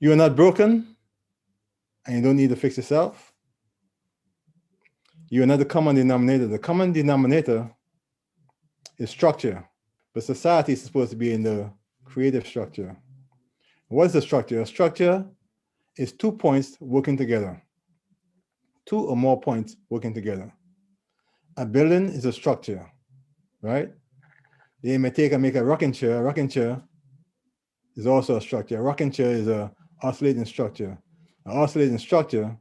You are not broken, and you don't need to fix yourself. You are not the common denominator. The common denominator is structure, but society is supposed to be in the creative structure. What is the structure? A structure is 2 points working together, 2 or more points working together. A building is a structure, right? They may take and make a rocking chair. A rocking chair is also a structure. A rocking chair is an oscillating structure. An oscillating structure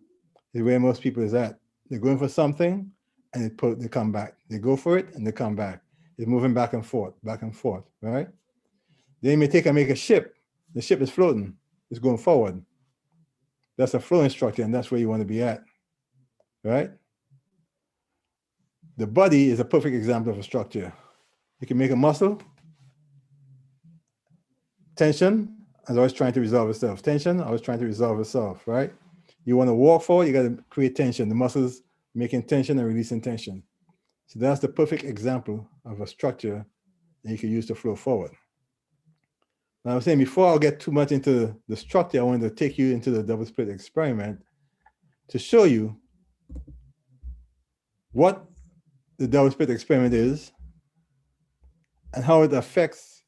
is where most people is at. They're going for something and they come back. They go for it and they come back. It's moving back and forth, right? They may take and make a ship. The ship is floating. It's going forward. That's a flowing structure, and that's where you want to be at, right? The body is a perfect example of a structure. You can make a muscle. Tension is always trying to resolve itself. Tension, always trying to resolve itself, right? You want to walk forward, you got to create tension. The muscles making tension and releasing tension. So that's the perfect example of a structure that you can use to flow forward. Now, I was saying before I'll get too much into the structure, I wanted to take you into the double split experiment to show you what the double split experiment is and how it affects,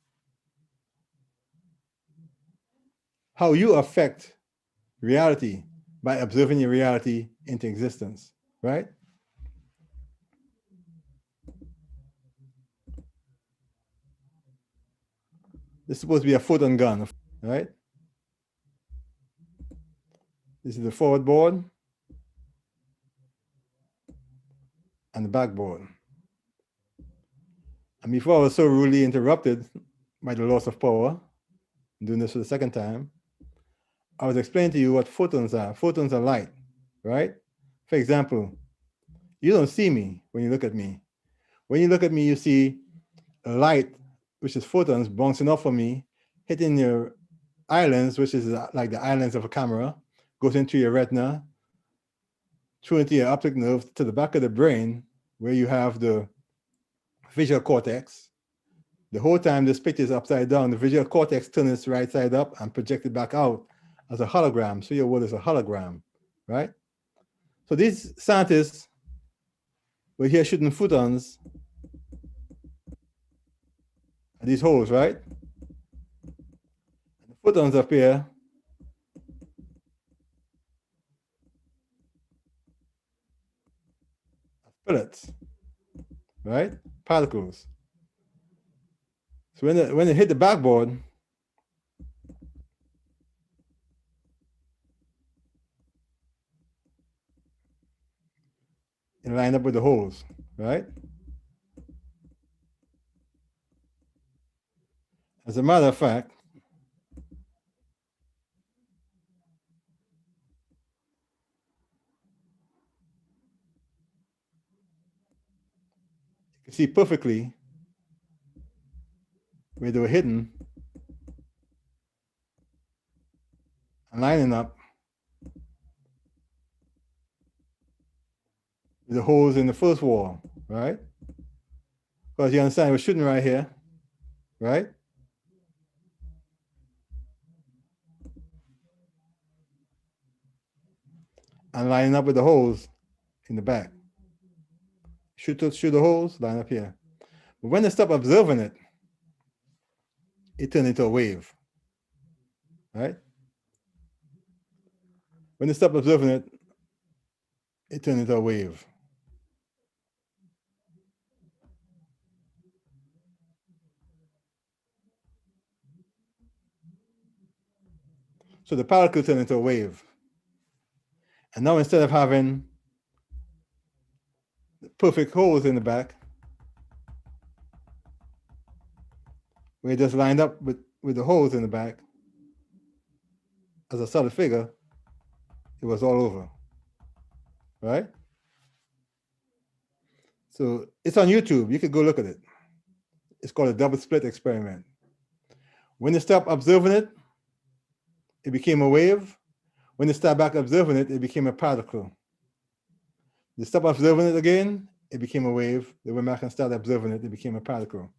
how you affect reality by observing your reality into existence, right? This is supposed to be a photon gun, right? This is the forward board and the backboard. And before I was so rudely interrupted by the loss of power, I'm doing this for the second time, I was explaining to you what photons are. Photons are light, right? For example, you don't see me when you look at me. When you look at me, you see a light, which is photons bouncing off of me, hitting your islands, which is like the islands of a camera, goes into your retina, through into your optic nerve to the back of the brain, where you have the visual cortex. The whole time this picture is upside down, the visual cortex turns right side up and projected back out as a hologram. So your world is a hologram, right? So these scientists were here shooting photons at these holes, right? And the photons up here pellets, right? Particles. So when it hit the backboard, it lined up with the holes, right? As a matter of fact, you can see perfectly where they were hidden and lining up with the holes in the first wall, right? Because you understand, we're shooting right here, right? And lining up with the holes in the back. Shoot the holes, line up here. But when they stop observing it, it turned into a wave, right? When they stop observing it, it turned into a wave. So the particle turned into a wave. And now instead of having perfect holes in the back, where it just lined up with the holes in the back, as a solid figure, it was all over, right? So it's on YouTube. You could go look at it. It's called a double split experiment. When they stopped observing it, it became a wave. When they started back observing it, it became a particle. They stopped observing it again, it became a wave. They went back and started observing it, it became a particle.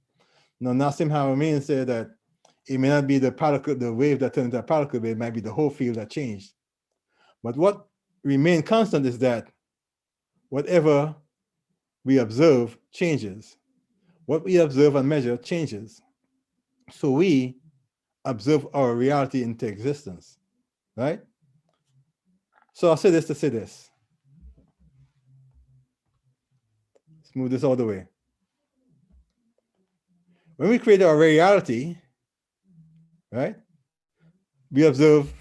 Now, Nassim Haramein said that It may not be the particle, the wave that turned into a particle, but it might be the whole field that changed. But what remained constant is that whatever we observe changes. What we observe and measure changes. So we observe our reality into existence, right? So I'll say this to say this. Let's move this all the way. When we create our reality, right, we observe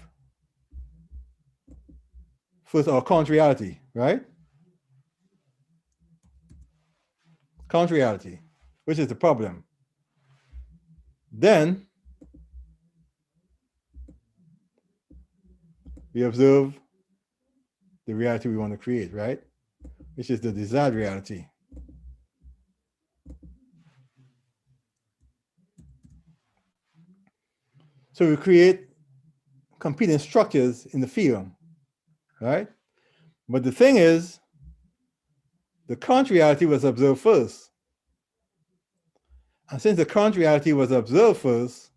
first our current reality, right? Current reality, which is the problem. Then we observe the reality we want to create, right? Which is the desired reality. So we create competing structures in the field, right? But the thing is, the current reality was observed first. And since the current reality was observed first,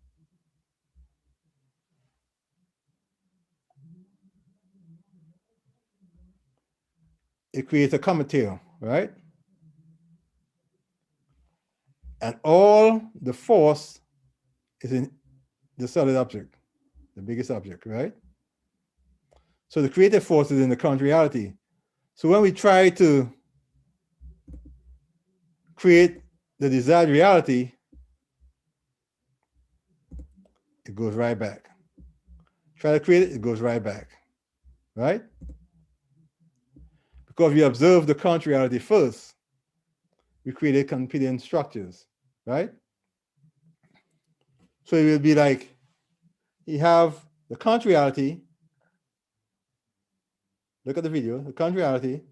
it creates a common tail, right? And all the force is in the solid object, the biggest object, right? So the creative force is in the current reality. So when we try to create the desired reality, it goes right back. Try to create it, it goes right back, right? Because we observe the current reality first, we created competing structures, right? So it will be like you have the current reality. Look at the video. The current reality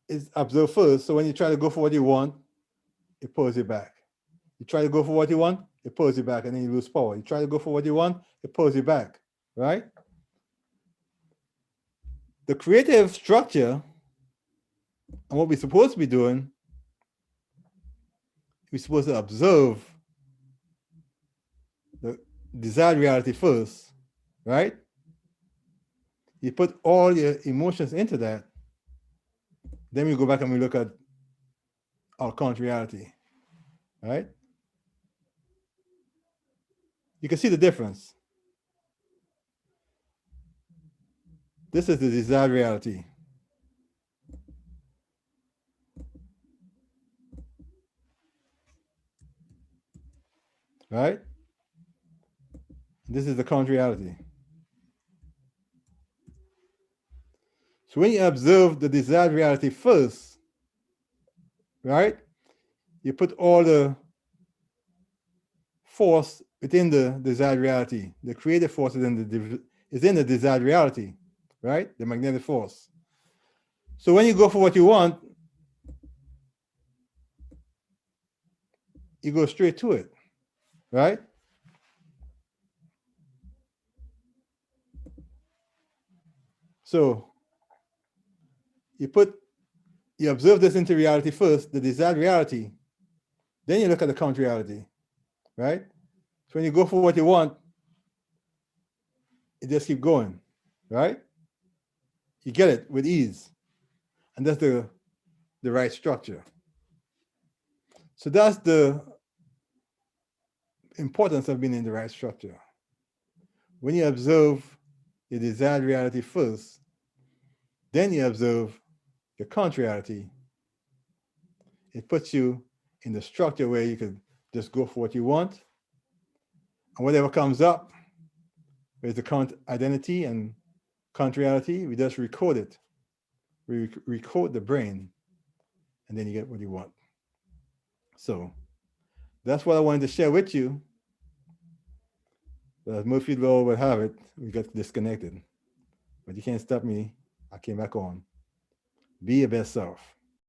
is observed first. So when you try to go for what you want, it pulls you back. You try to go for what you want, it pulls you back, and then you lose power. You try to go for what you want, it pulls you back, right? The creative structure and what we're supposed to be doing, we're supposed to observe the desired reality first, right? You put all your emotions into that, then we go back and we look at our current reality, right? You can see the difference. This is the desired reality. Right? This is the current reality. So when you observe the desired reality first, right, you put all the force within the desired reality. The creative force is in the desired reality, right? The magnetic force. So when you go for what you want, you go straight to it, right? So you observe this into reality first, the desired reality, then you look at the current reality, right? So when you go for what you want, it just keep going, right? You get it with ease. And that's the right structure. So that's the importance of being in the right structure. When you observe your desired reality first, then you observe your current reality, it puts you in the structure where you can just go for what you want. And whatever comes up with the current identity and current reality, we just record it. We recode the brain, and then you get what you want. So that's what I wanted to share with you. But as Murphy Law would have it, we got disconnected. But you can't stop me. I came back on. Be your best self.